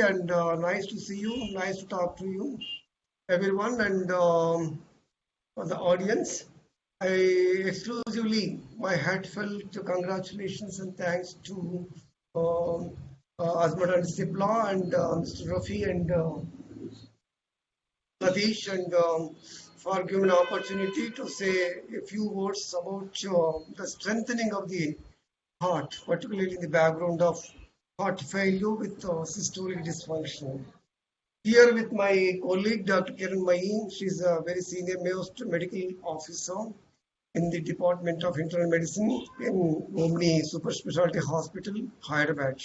and nice to see you. Nice to talk to you, everyone, and the audience. I exclusively my heartfelt congratulations and thanks to um, Azmat and Sipla and Mr. Rafi and Satish and for giving an opportunity to say a few words about the strengthening of the heart, particularly in the background of heart failure with systolic dysfunction. Here with my colleague Dr. Kiran Mai, she's a very senior most medical officer in the Department of Internal Medicine in Omni Super Specialty Hospital, Hyderabad.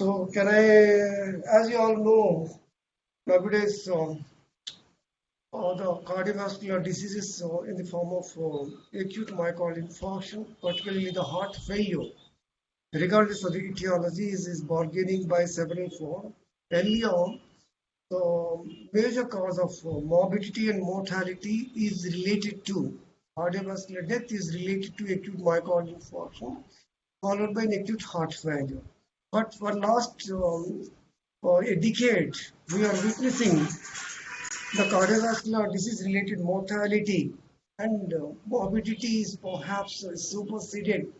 So can I, as you all know, nowadays the cardiovascular diseases in the form of acute myocardial infarction, particularly the heart failure, regardless of the etiology, is bargaining by several forms. Earlier, the major cause of morbidity and mortality is related to cardiovascular death is related to acute myocardial infarction, followed by an acute heart failure. But for last a decade, we are witnessing the cardiovascular disease-related mortality and morbidity is perhaps superseded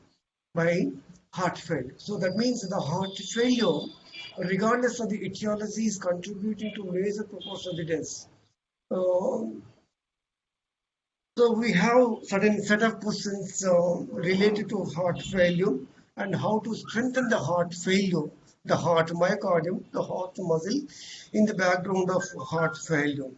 by heart failure. So that means the heart failure, regardless of the etiology, is contributing to major proportion of the deaths. Uh, so we have certain set of questions related to heart failure and how to strengthen the heart failure, the heart myocardium, the heart muscle in the background of heart failure.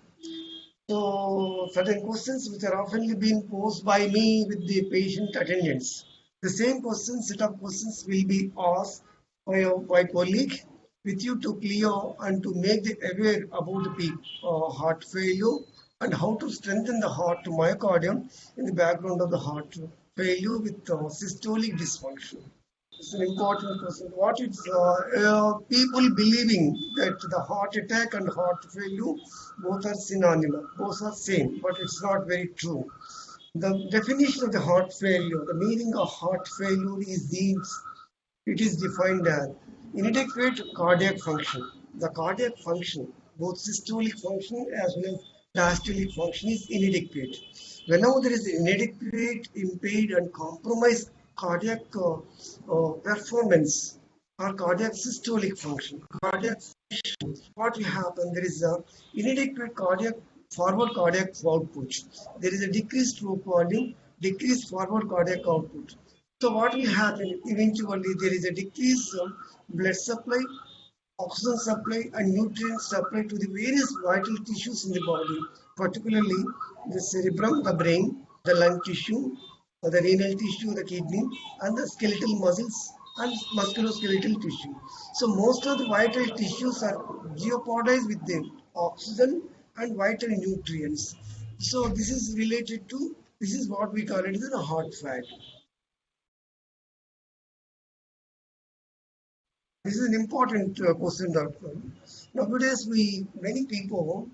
So certain questions which are often being posed by me with the patient attendants. The same questions, set of questions will be asked by my colleague with you to clear and to make the aware about the heart failure and how to strengthen the heart myocardium in the background of the heart failure with systolic dysfunction. It's an important question. What is people believing that the heart attack and heart failure both are synonymous, both are same, but it's not very true. The definition of the heart failure, the meaning of heart failure is these. It is defined as inadequate cardiac function. The cardiac function, both systolic function as well as diastolic function, is inadequate. Whenever there is inadequate, impaired, and compromised cardiac performance or cardiac systolic function, cardiac function, what will happen? There is a inadequate cardiac forward cardiac output. There is a decreased stroke volume, decreased forward cardiac output. So what will happen? Eventually, there is a decrease of blood supply, oxygen supply, and nutrient supply to the various vital tissues in the body, particularly the cerebrum, the brain, the lung tissue, the renal tissue, the kidney, and the skeletal muscles and musculoskeletal tissue. So most of the vital tissues are jeopardized with the oxygen and vital nutrients. So this is related to this is what we call it as a heart failure. This is an important question, Doctor. Nowadays, many people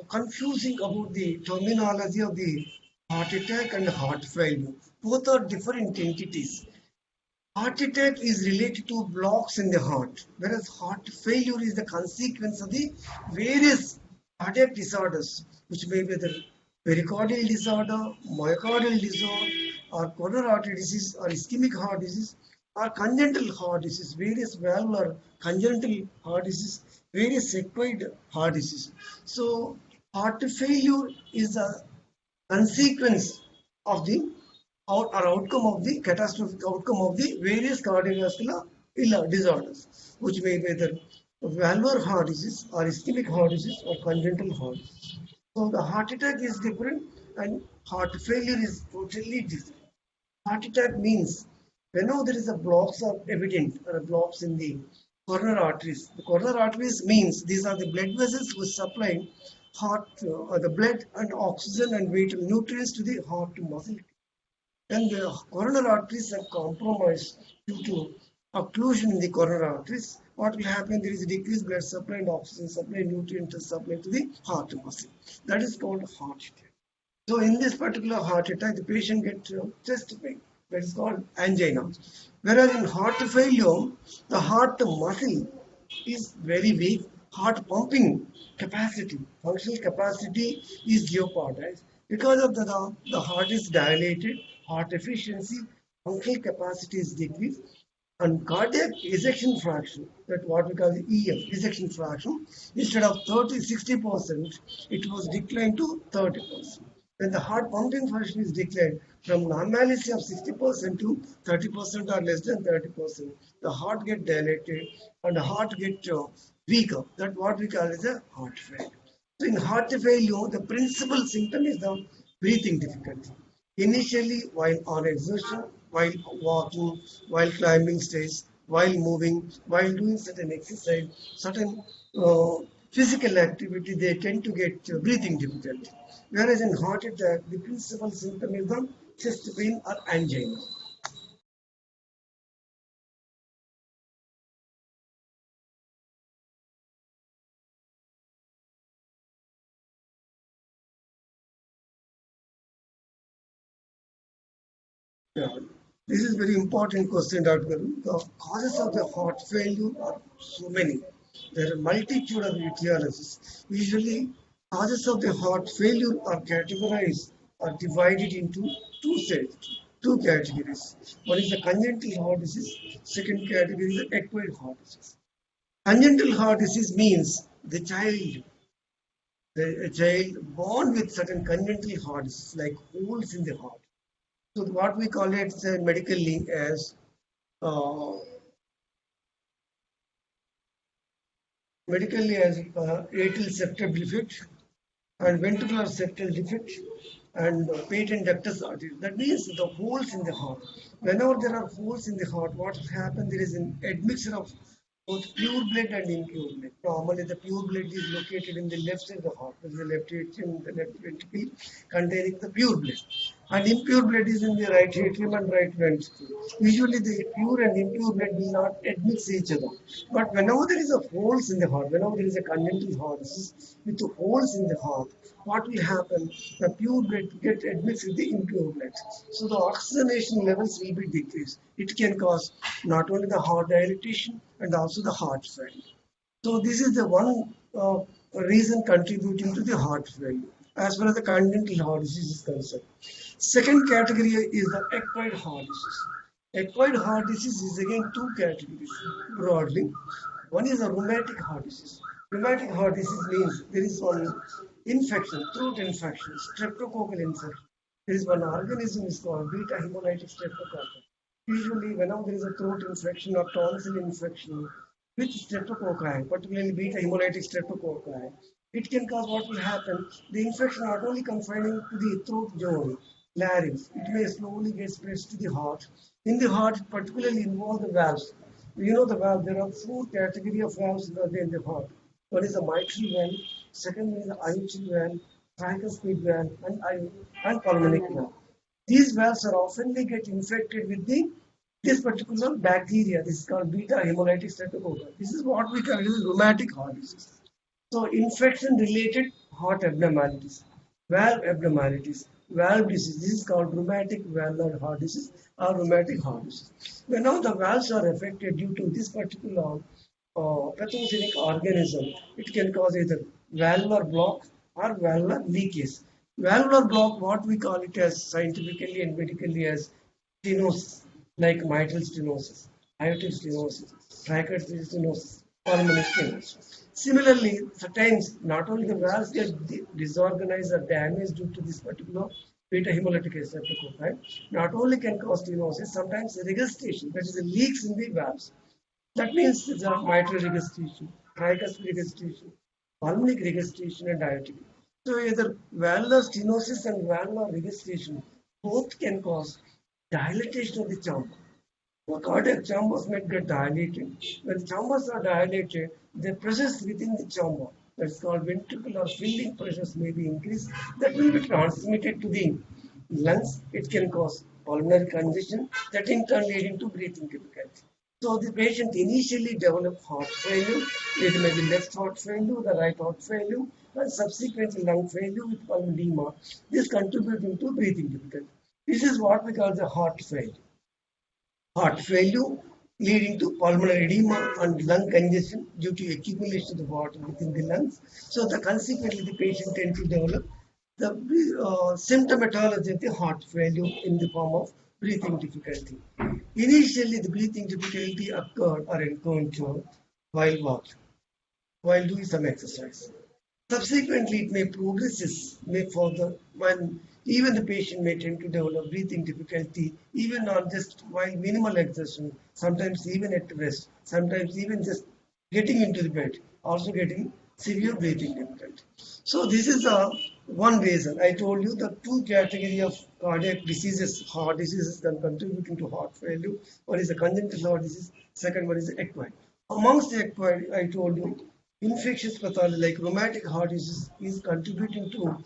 confusing about the terminology of the heart attack and heart failure. Both are different entities. Heart attack is related to blocks in the heart, whereas heart failure is the consequence of the various cardiac disorders, which may be the pericardial disorder, myocardial disorder, or coronary artery disease, or ischemic heart disease, or congenital heart disease, various valvular congenital heart disease, various sequoid heart disease. So, heart failure is a consequence of the or outcome of the catastrophic outcome of the various cardiovascular disorders, which may be either valvular heart disease or ischemic heart disease or congenital heart disease. So the heart attack is different and heart failure is totally different. Heart attack means whenever there is a blocks are evident or blocks in the coronary arteries. The coronary arteries means these are the blood vessels which supply heart, the blood and oxygen and vital nutrients to the heart muscle. And the coronary arteries are compromised due to occlusion in the coronary arteries. What will happen? There is a decreased blood supply and oxygen supply, nutrient supply to the heart muscle. That is called heart attack. So in this particular heart attack, the patient gets chest pain. That is called angina. Whereas in heart failure, the heart muscle is very weak. Heart pumping capacity, functional capacity is jeopardized. Because of the heart is dilated, heart efficiency, functional capacity is decreased, and cardiac ejection fraction, that what we call the EF, ejection fraction, instead of 60%, it was declined to 30%. When the heart pumping function is declined from normalcy of 60% to 30% or less than 30%, the heart get dilated and the heart get weaker. That what we call as a heart failure. So in heart failure, the principal symptom is the breathing difficulty. Initially, while on exertion, while walking, while climbing stairs, while moving, while doing certain exercise, certain uh, physical activity, they tend to get breathing difficulty. Whereas in heart attack, the principal symptom is the chest pain or angina. Yeah. This is very important question, Dr. Garu. The causes of the heart failure are so many. There are multitude of etiologies. Usually, causes of the heart failure are categorized or divided into two sets, two categories. One is the congenital heart disease. Second category is the acquired heart disease. Congenital heart disease means the child born with certain congenital heart disease, like holes in the heart. So what we call it medically as uh, atrial septal defect and ventricular septal defect and patent ductus artery. That means the holes in the heart. Whenever there are holes in the heart, what will happen? There is an admixture of both pure blood and impure blood. Normally, the pure blood is located in the left side of the heart, the left atrium, the left ventricle, containing the pure blood. And impure blood is in the right atrium and right ventricle. Usually, the pure and impure blood will not admix each other. But whenever there is a holes in the heart, whenever there is a congenital heart disease with the holes in the heart, what will happen? The pure blood get admixed with the impure blood. So the oxygenation levels will be decreased. It can cause not only the heart dilatation and also the heart failure. So this is the one reason contributing to the heart failure as far as the congenital heart disease is concerned. Second category is the acquired heart disease. Acquired heart disease is again two categories broadly. One is a rheumatic heart disease. Rheumatic heart disease means there is one infection, throat infection, streptococcal infection. There is one organism is called beta hemolytic streptococcal. Usually, whenever there is a throat infection or tonsil infection with streptococci, particularly beta hemolytic streptococci, it can cause what will happen. The infection not only confining to the throat zone, larynx, it may slowly get spread to the heart. In the heart, it particularly involve the valves. You know the valve, there are four category of valves that are in the heart. One is the mitral valve, second one is the aortic valve, tricuspid valve, and pulmonary valve. These valves are often get infected with this particular bacteria. This is called beta hemolytic streptococcus. This is what we call as rheumatic heart disease. So infection related heart abnormalities, valve abnormalities, valve disease. This is called rheumatic valvular heart disease or rheumatic heart disease. Whenever the valves are affected due to this particular pathogenic organism, it can cause either valvular block or valvular leakage. Valvular block, what we call it as scientifically and medically as stenosis, like mitral stenosis, aortic stenosis, tricuspid stenosis, pulmonary stenosis. Similarly, sometimes not only the valves get disorganized or damaged due to this particular beta hemolytic streptococci, not only can cause stenosis, sometimes regurgitation, that is the leaks in the valves. That means the mitral regurgitation, tricuspid regurgitation, pulmonary regurgitation, and aortic. So either valvular stenosis and valvular regurgitation both can cause dilatation of the chamber. The cardiac chambers might get dilated. When chambers are dilated, the pressures within the chamber, that's called ventricular filling pressures, may be increased. That will be transmitted to the lungs. It can cause pulmonary congestion, that in turn leading to breathing difficulty. So the patient initially develop heart failure, it may be left heart failure, the right heart failure, and subsequently lung failure with pulmonary edema. This contributing to breathing difficulty. This is what we call the heart failure. Heart failure leading to pulmonary edema and lung congestion due to accumulation of water within the lungs. So the consequently the patient tend to develop the symptomatology of the heart failure in the form of breathing difficulty. Initially, the breathing difficulty occurred or encountered while walking, while doing some exercise. Subsequently, it may progress, may further, when even the patient may tend to develop breathing difficulty, even on just while minimal exertion, sometimes even at rest, sometimes even just getting into the bed, also getting severe breathing difficulty. So this is one reason. I told you the two category of cardiac diseases, heart diseases that contributing to heart failure. One is the congenital heart disease, second one is acquired. Amongst the acquired, I told you infectious pathology like rheumatic heart disease is contributing to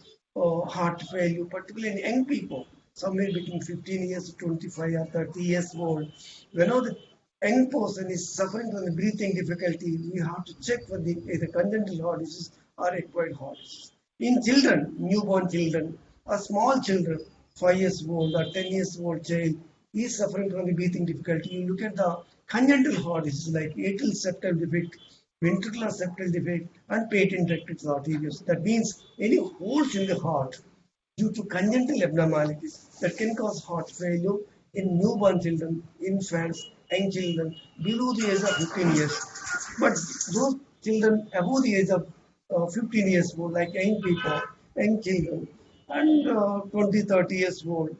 heart failure, particularly in young people, somewhere between 15 years to 25 or 30 years old. Whenever the young person is suffering from the breathing difficulty, we have to check for the either congenital heart disease or acquired heart disease. In children, newborn children, or small children, 5 years old or 10 years old child is suffering from the breathing difficulty. You look at the congenital heart disease like atrial septal defect, ventricular septal defect, and patent rectus arteriosus. That means any holes in the heart due to congenital abnormalities that can cause heart failure in newborn children, infants, young children below the age of 15 years. But those children above the age of 15 years old, like young people, young children, and 20, 30 years old,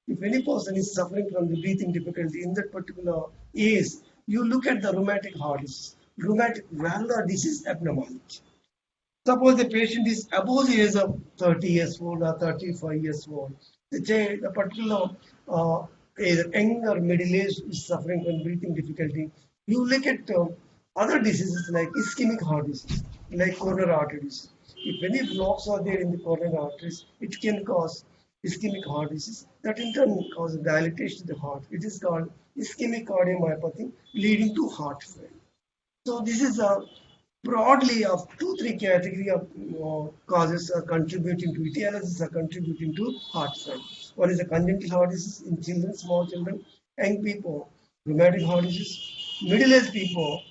if any person is suffering from the breathing difficulty in that particular age, you look at the rheumatic heart disease, rheumatic valvular disease abnormality. Suppose the patient is above the age of 30 years old or 35 years old, the particular either young or middle age is suffering from breathing difficulty. You look at other diseases like ischemic heart disease, like coronary artery disease. If any blocks are there in the coronary arteries, it can cause ischemic heart disease. That in turn causes dilatation of the heart. It is called ischemic cardiomyopathy, leading to heart failure. So this is broadly of two, three category of causes are contributing to etiologies are contributing to heart failure. One is the congenital heart disease in children, small children, young people, rheumatic heart disease, middle-aged people,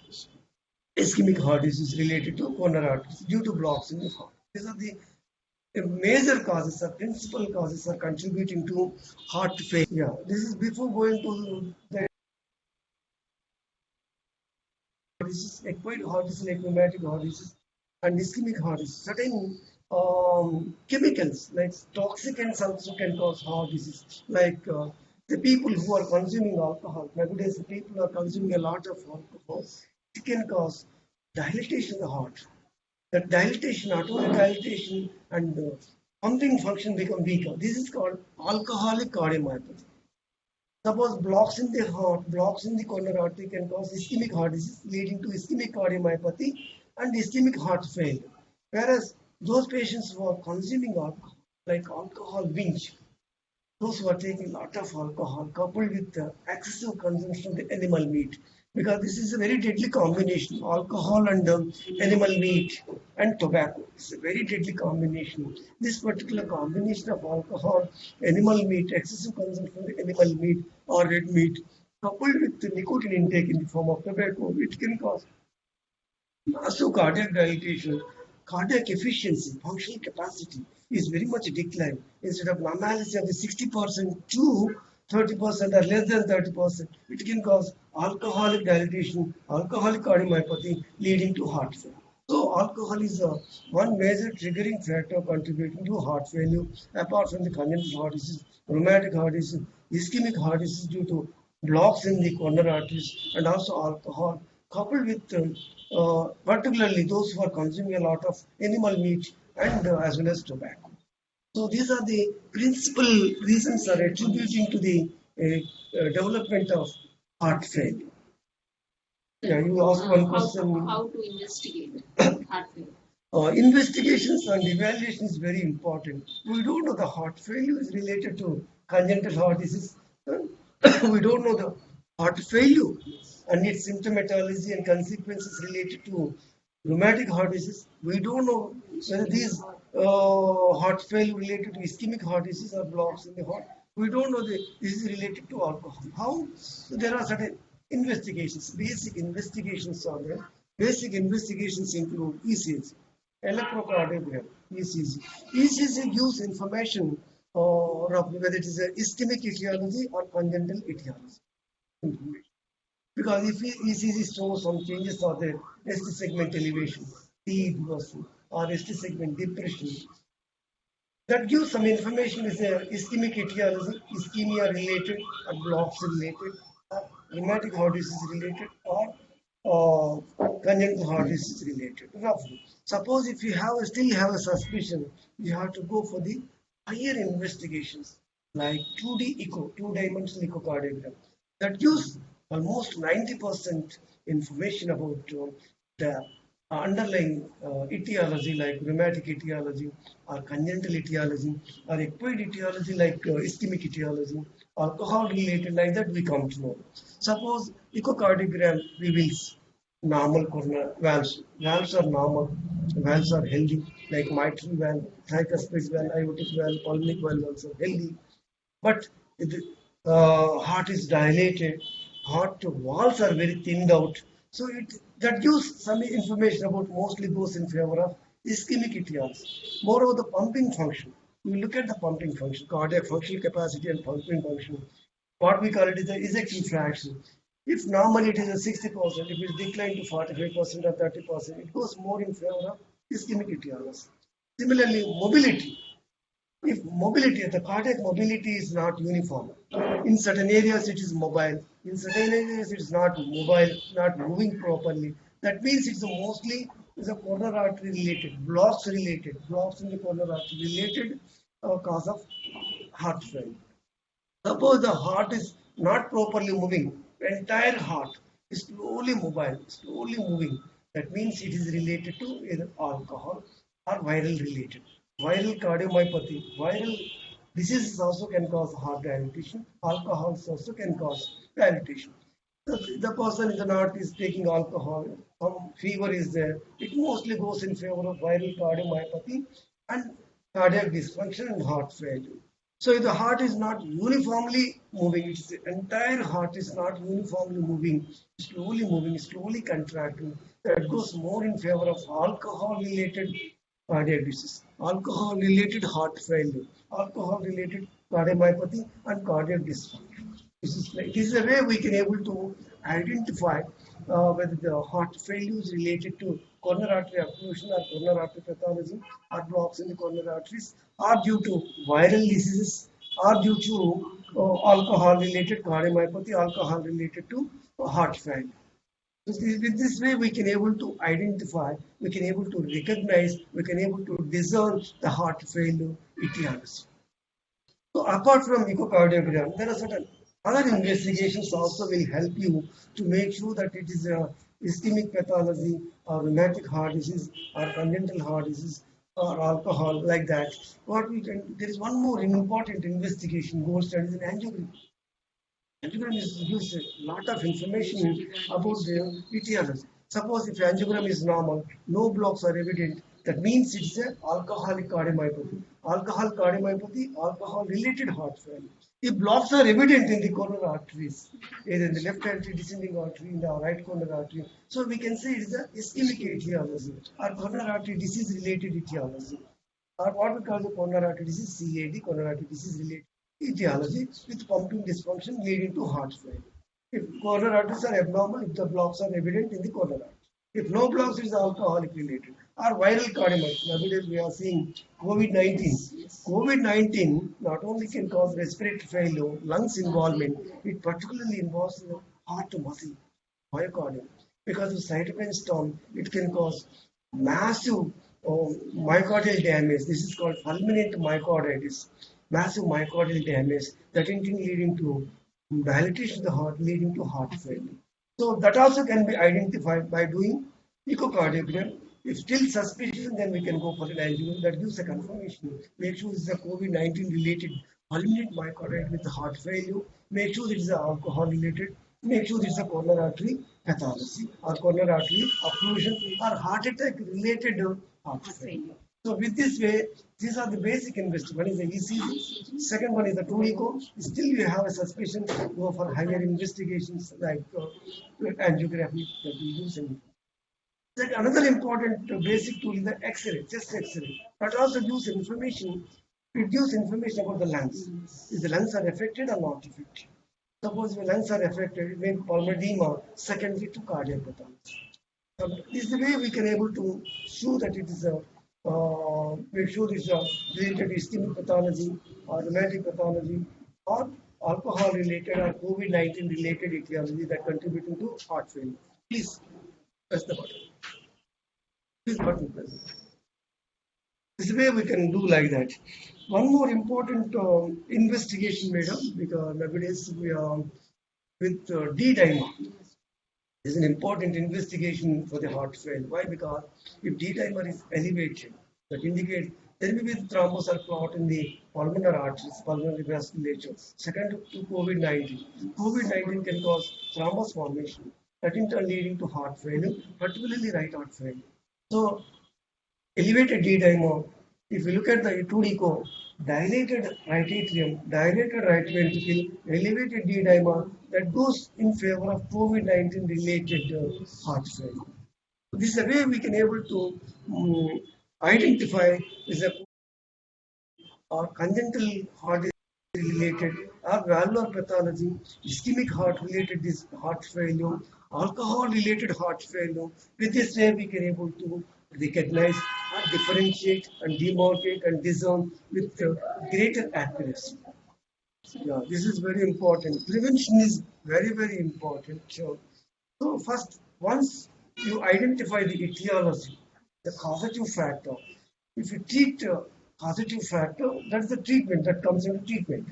ischemic heart disease related to coronary arteries due to blocks in the heart. These are the major causes, the principal causes are contributing to heart failure. Yeah, this is before going to the disease, acquired heart disease like rheumatic heart disease and ischemic heart disease. Certain chemicals like toxicants also can cause heart disease. Like the people who are consuming alcohol, nowadays the people are consuming a lot of alcohol, it can cause dilatation of the heart. That dilatation, not only dilatation and pumping function become weaker. This is called alcoholic cardiomyopathy. Suppose blocks in the heart, blocks in the coronary artery can cause ischemic heart disease, leading to ischemic cardiomyopathy and ischemic heart failure. Whereas those patients who are consuming alcohol, like alcohol binge, those who are taking a lot of alcohol coupled with the excessive consumption of the animal meat, because this is a very deadly combination, alcohol and animal meat and tobacco. It's a very deadly combination. This particular combination of alcohol, animal meat, excessive consumption of the animal meat or red meat, coupled with the nicotine intake in the form of tobacco, it can cause massive cardiac dilatation, cardiac efficiency, functional capacity is very much declined. Instead of normalcy of the 60% to 30% or less than 30%, it can cause alcoholic dilatation, alcoholic cardiomyopathy leading to heart failure. So alcohol is one major triggering factor contributing to heart failure, apart from the congenital heart disease, rheumatic heart disease, ischemic heart disease due to blocks in the coronary arteries, and also alcohol, coupled with particularly those who are consuming a lot of animal meat and as well as tobacco. So these are the principal reasons are attributing to the development of heart failure. Yeah, you asked one question. How to investigate heart failure? Investigations and evaluation is very important. We don't know the heart failure is related to congenital heart disease. We don't know the heart failure and its symptomatology and consequences related to rheumatic heart disease. We don't know whether these heart failure related to ischemic heart disease or blocks in the heart. We don't know this is related to alcohol. How? So there are certain investigations, basic investigations are there. Basic investigations include ECG, electrocardiogram, ECG. ECG gives information of whether it is a ischemic etiology or congenital etiology information. Because if ECG shows some changes of the ST segment elevation, T reversal, or ST segment depression, that gives some information is a ischemic etiology, ischemia related, or blocks related, or rheumatic heart disease related, or congenital heart disease related. Roughly. Suppose if you still have a suspicion, you have to go for the higher investigations like 2D echo, two-dimensional echocardiogram. That gives almost 90% information about the underlying etiology like rheumatic etiology or congenital etiology or acquired etiology like ischemic etiology, alcohol related like that we come to know. Suppose echocardiogram reveals normal coronary valves. Valves are normal. Valves are healthy, like mitral valve, tricuspid valve, aortic valve, pulmonic valve also healthy. But the heart is dilated, heart walls are very thinned out. So that gives some information about mostly goes in favor of ischemic etiology. Moreover, the pumping function. We look at the pumping function, cardiac functional capacity and pumping function. What we call it is the ejecting fraction. If normally it is a 60%, if it declined to 45% or 30%, it goes more in favor of ischemic etiology. Similarly, mobility. If mobility, the cardiac mobility is not uniform, in certain areas it is mobile, in certain areas it is not mobile, not moving properly. That means it's mostly is a coronary artery related, blocks in the coronary artery related cause of heart failure. Suppose the heart is not properly moving, entire heart is slowly mobile, slowly moving. That means it is related to either alcohol or viral related. Viral cardiomyopathy, viral diseases also can cause heart dilatation. Alcohol also can cause dilatation. The person in the north is taking alcohol, some fever is there. It mostly goes in favor of viral cardiomyopathy and cardiac dysfunction and heart failure. So if the heart is not uniformly moving, it's the entire heart is not uniformly moving, slowly contracting. That goes more in favor of alcohol-related cardiac disease, alcohol-related heart failure, alcohol-related cardiomyopathy, and cardiac dysfunction. This is a way we can able to identify whether the heart failure is related to coronary artery occlusion or coronary artery pathology or blocks in the coronary arteries are due to viral diseases or due to alcohol related cardiomyopathy, alcohol related to heart failure. With this way, we can able to identify, we can able to recognize, we can able to discern the heart failure etiology. So apart from echocardiogram, there are certain other investigations also will help you to make sure that it is a ischemic pathology or rheumatic heart disease or congenital heart disease or alcohol like that. What we can, there is one more important investigation gold standard is an angiogram. Angiogram gives a lot of information about the etiology. Suppose if angiogram is normal, no blocks are evident, that means it's a alcoholic cardiomyopathy. Alcohol-related heart failure. If blocks are evident in the coronary arteries, either in the left artery, descending artery, in the right coronary artery, so we can say it is a ischemic etiology or coronary artery disease-related etiology, or what we call the coronary artery disease, CAD, coronary artery disease-related etiology with pumping dysfunction leading to heart failure. If coronary arteries are abnormal, if the blocks are evident in the coronary artery. If no blocks, it is alcoholic related or viral cardiomyopathy. Nowadays we are seeing COVID-19. COVID-19 not only can cause respiratory failure, lungs involvement, it particularly involves the heart muscle, myocardium. Because of cytokine storm, it can cause massive myocardial damage. This is called fulminant myocarditis. Massive myocardial damage that in turn leading to dilatation of the heart, leading to heart failure. So that also can be identified by doing echocardiogram. If still suspicious, then we can go for an angiogram that gives a confirmation. Make sure it's a COVID-19 related fulminant myocarditis with heart failure. Make sure it is alcohol related make sure it's a coronary artery pathology or coronary artery occlusion or heart attack related heart failure. So with this way, these are the basic investigations. One is the ECG, second one is the 2 Still you have a suspicion, go for higher investigations like angiography that we use in. Then another important basic tool is the X-ray, chest X-ray. That also gives information. It gives information about the lungs. If the lungs are affected or not affected. Suppose the lungs are affected, it may be pulmonary edema secondary to cardiac pathology. This is the way we can able to show that it is a make sure it's related to ischemic pathology or rheumatic pathology or alcohol related or COVID-19 related etiology that contributing to heart failure. Please press the button. Please button press. This way we can do like that. One more important investigation made up because nowadays we are with D-dimer. This is an important investigation for the heart failure. Why? Because if D-dimer is elevated, that indicates there may be thrombus or clot in the pulmonary arteries, pulmonary vasculature. Second to COVID-19. COVID-19 can cause thrombus formation, that in turn leading to heart failure, particularly right heart failure. So elevated D-dimer, if you look at the 2D dilated right atrium, dilated right ventricle, elevated D-dimer, that goes in favor of COVID-19 related heart failure. This is a way we can able to identify is a or congenital heart related or valvular pathology, ischemic heart related this heart failure, alcohol related heart failure. With this way we can able to recognize and differentiate and demarcate and discern with greater accuracy. Yeah, this is very important. Prevention is very, very important. So first, once you identify the etiology, the causative factor, if you treat causative factor, that's the treatment that comes into treatment.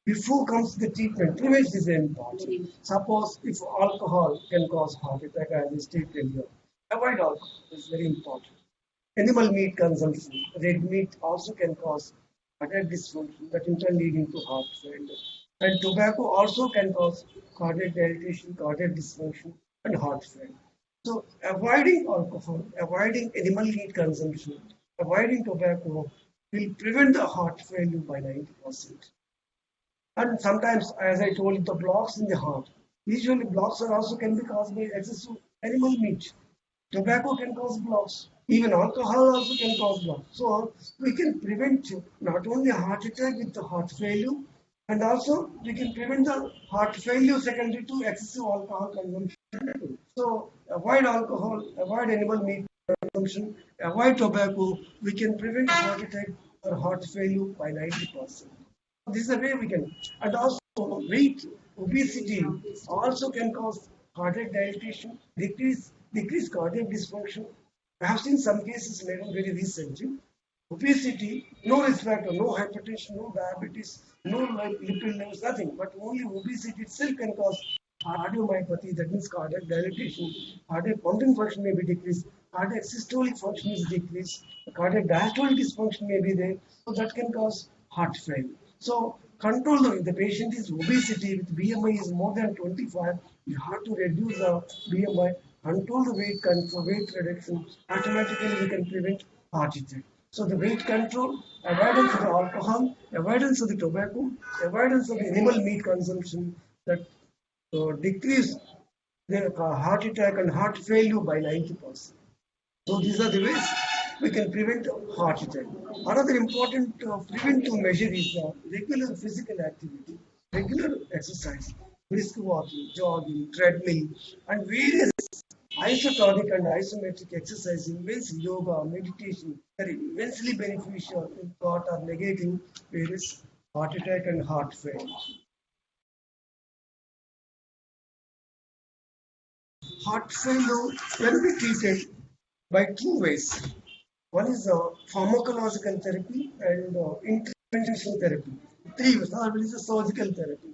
Before comes the treatment, prevention is important. Suppose if alcohol can cause heart attack, as I stated earlier, avoid alcohol. It's very important. Animal meat consumption, red meat also can cause cardiac dysfunction, that in turn leading to heart failure. And tobacco also can cause cardiac dilatation, cardiac dysfunction, and heart failure. So avoiding alcohol, avoiding animal meat consumption, avoiding tobacco will prevent the heart failure by 90%. And sometimes, as I told you, the blocks in the heart. Usually blocks are also can be caused by excessive animal meat. Tobacco can cause blocks. Even alcohol also can cause blocks. So we can prevent not only heart attack with the heart failure, and also we can prevent the heart failure secondary to excessive alcohol consumption. So avoid alcohol, avoid animal meat consumption, avoid tobacco. We can prevent heart attack or heart failure by 90%. This is the way we can. And also weight, obesity also can cause cardiac dilatation, decrease cardiac dysfunction. I have seen some cases very recently. Obesity, no risk factor, no hypertension, no diabetes, no lipid levels, nothing. But only obesity itself can cause cardiomyopathy, that means cardiac dilatation, cardiac pumping function may be decreased, cardiac systolic function is decreased, cardiac diastolic dysfunction may be there, so that can cause heart failure. So control the patient is obesity with BMI is more than 25, you have to reduce the BMI, control the weight control, weight reduction, automatically we can prevent heart attack. So the weight control, avoidance of the alcohol, avoidance of the tobacco, avoidance of the animal meat consumption, that decrease the heart attack and heart failure by 90%. So these are the ways we can prevent heart attack. Another important preventive measure is regular physical activity, regular exercise, brisk walking, jogging, treadmill, and various isotonic and isometric exercising means yoga, meditation are immensely beneficial in thought or negating various heart attack and heart failure. Heart failure can be treated by two ways. One is pharmacological therapy and interventional therapy. Three ways. Third one is surgical therapy.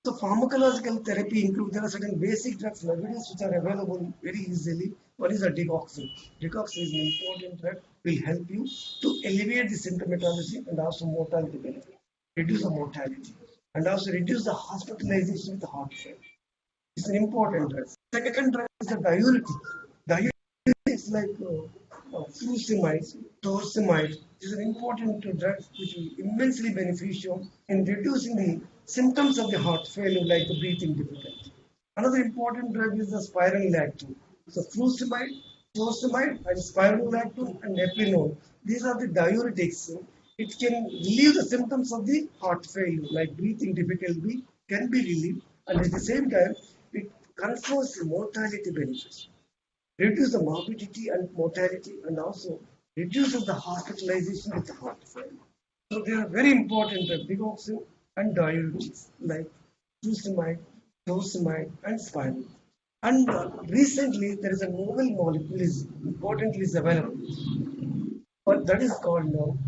So pharmacological therapy includes there are certain basic drugs nowadays which are available very easily. One is a digoxin. Digoxin is an important drug, will help you to alleviate the symptomatology and also mortality benefit, reduce the mortality, and also reduce the hospitalization with the heart failure. It's an important drug. Second drug is a diuretic. Diuretic is like furosemide, torsemide. This is an important drug which is immensely beneficial in reducing the symptoms of the heart failure like the breathing difficulty. Another important drug is the spironolactone. So furosemide, torsemide, and spironolactone and epinol. These are the diuretics. It can relieve the symptoms of the heart failure like breathing difficulty can be relieved, and at the same time it confers mortality benefits, reduce the morbidity and mortality, and also reduces the hospitalization with the heart failure. So they are very important, digoxin and diuretics like furosemide, torsemide, and spironolactone. And recently there is a novel molecule is importantly is available, but that is called now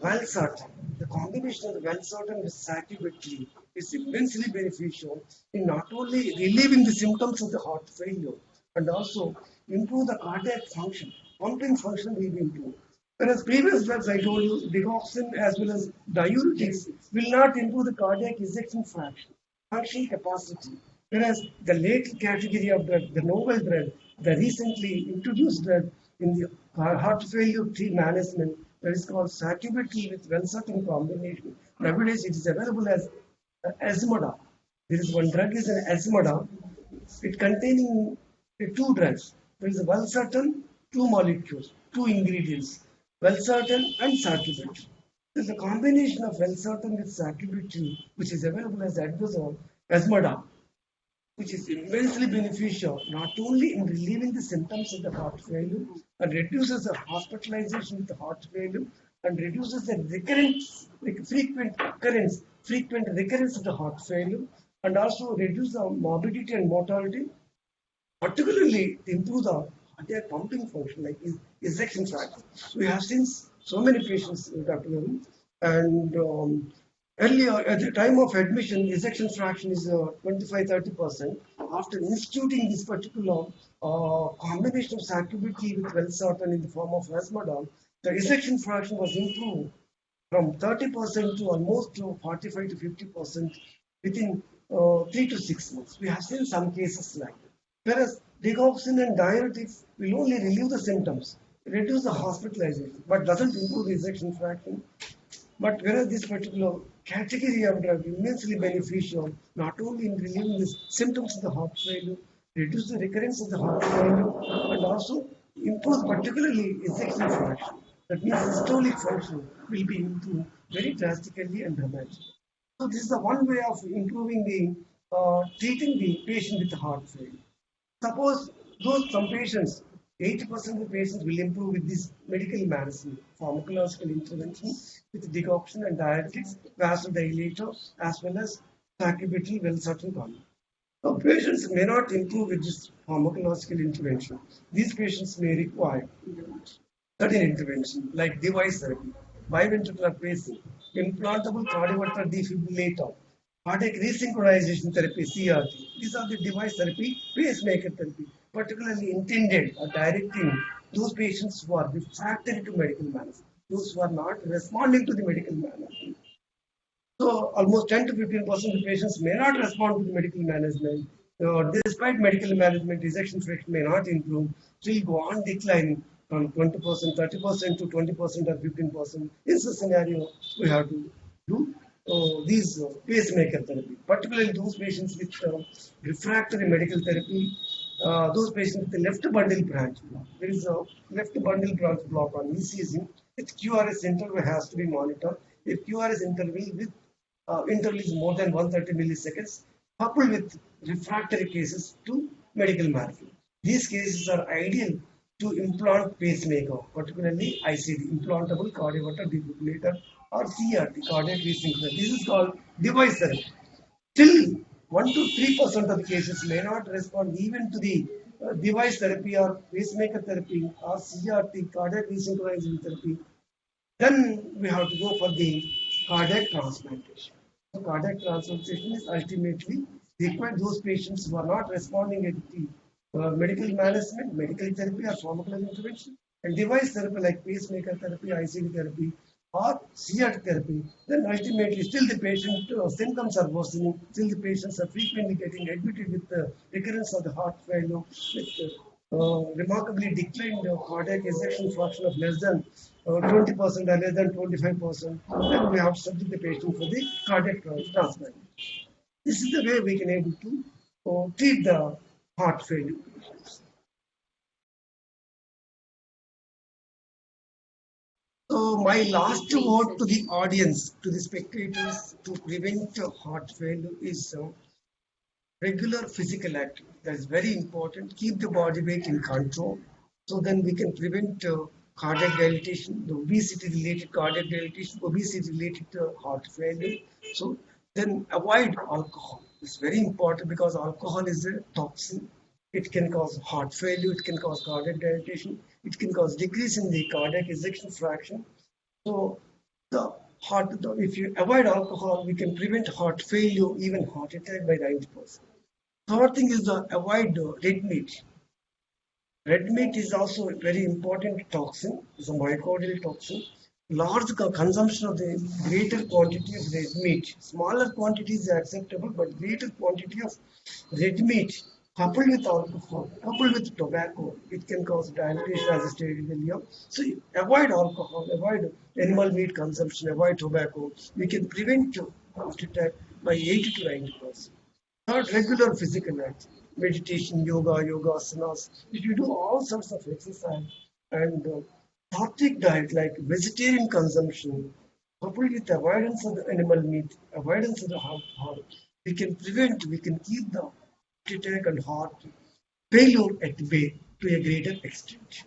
valsartan. The combination of the valsartan with sacubitril is immensely beneficial in not only relieving the symptoms of the heart failure and also improve the cardiac function. Pumping function will be improved. Whereas previous drugs I told you, digoxin as well as diuretics will not improve the cardiac ejection fraction, functional capacity. Whereas the late category of drug, the novel drug, the recently introduced drug in the heart failure management, that is called sacubitril with valsartan combination. Nowadays it is available as Azmoda. There is one drug is an Azmoda. It containing two drugs. There is a valsartan, two molecules, two ingredients, valsartan and sacubitril. There is a combination of valsartan with sacubitril, which is available as Advazole, Azmoda, which is immensely beneficial not only in relieving the symptoms of the heart failure and reduces the hospitalization with the heart failure and reduces the frequent recurrence of the heart failure and also reduce the morbidity and mortality, particularly to improve the cardiac pumping function like ejection fraction. We have seen so many patients, Dr. Varun, and earlier, at the time of admission, ejection fraction is 25-30%. After instituting this particular combination of sacubitril with valsartan in the form of Azmoda, the ejection fraction was improved from 30% to almost to 45 to 50% within 3 to 6 months. We have seen some cases like that. Whereas digoxin and diuretics will only relieve the symptoms, reduce the hospitalization, but doesn't improve the ejection fraction. But whereas this particular category of drug immensely beneficial, not only in relieving the symptoms of the heart failure, reduce the recurrence of the heart failure, and also improve particularly ejection fraction. That means systolic function will be improved very drastically and dramatically. So this is the one way of improving the treating the patient with the heart failure. Suppose those some patients, 80% of the patients will improve with this medical medicine, pharmacological intervention with digoxin and diuretics, vasodilator, as well as sacubitril valsartan combination. Now, patients may not improve with this pharmacological intervention. These patients may require certain intervention like device therapy, biventricular pacing, implantable cardiovascular defibrillator, cardiac resynchronization therapy, CRT. These are the device therapy, pacemaker therapy, particularly intended or directing those patients who are refractory to medical management, those who are not responding to the medical management. So almost 10 to 15% of patients may not respond to the medical management. Despite medical management, ejection fraction may not improve, still go on declining from 20%, 30% to 20% or 15%. In such scenario, we have to do these pacemaker therapy, particularly those patients with refractory medical therapy, those patients with the left bundle branch block. There is a left bundle branch block on ECG. With QRS interval has to be monitored. If QRS interval is more than 130 milliseconds, coupled with refractory cases to medical management. These cases are ideal to implant pacemaker, particularly ICD, implantable cardiovascular defibrillator, or CRT, cardiac resynchronization. This is called device therapy. Still, 1 to 3% of the cases may not respond even to the device therapy or pacemaker therapy or CRT, cardiac resynchronization therapy. Then we have to go for the cardiac transplantation. So cardiac transplantation is ultimately required those patients who are not responding at the medical management, medical therapy or pharmacological intervention, and device therapy like pacemaker therapy, ICD therapy, or CRT therapy, then ultimately still the patient symptoms are worsening, still the patients are frequently getting admitted with recurrence of the heart failure with remarkably declined cardiac ejection fraction of less than 20% or less than 25%. Then we have to subject the patient for the cardiac transplant. This is the way we can able to treat the heart failure patients. So my last word to the audience, to the spectators, to prevent heart failure is regular physical activity. That's very important. Keep the body weight in control. So then we can prevent cardiac dilatation, the obesity-related cardiac dilatation, obesity-related heart failure. So then avoid alcohol. It's very important because alcohol is a toxin. It can cause heart failure. It can cause cardiac dilatation. It can cause decrease in the cardiac ejection fraction. So the if you avoid alcohol, we can prevent heart failure, even heart attack by 90%. Third thing is the avoid red meat. Red meat is also a very important toxin. It's a myocardial toxin. Large consumption of the greater quantity of red meat. Smaller quantities are acceptable, but greater quantity of red meat coupled with alcohol, coupled with tobacco, it can cause dilatation as I stated earlier. So avoid alcohol, avoid animal meat consumption, avoid tobacco. We can prevent heart attack by 80 to 90%. Third, regular physical activity, meditation, yoga asanas. If you do all sorts of exercise and sattvic diet like vegetarian consumption, coupled with avoidance of the animal meat, avoidance of the heart, we can keep the heart attack and heart failure at bay to a greater extent.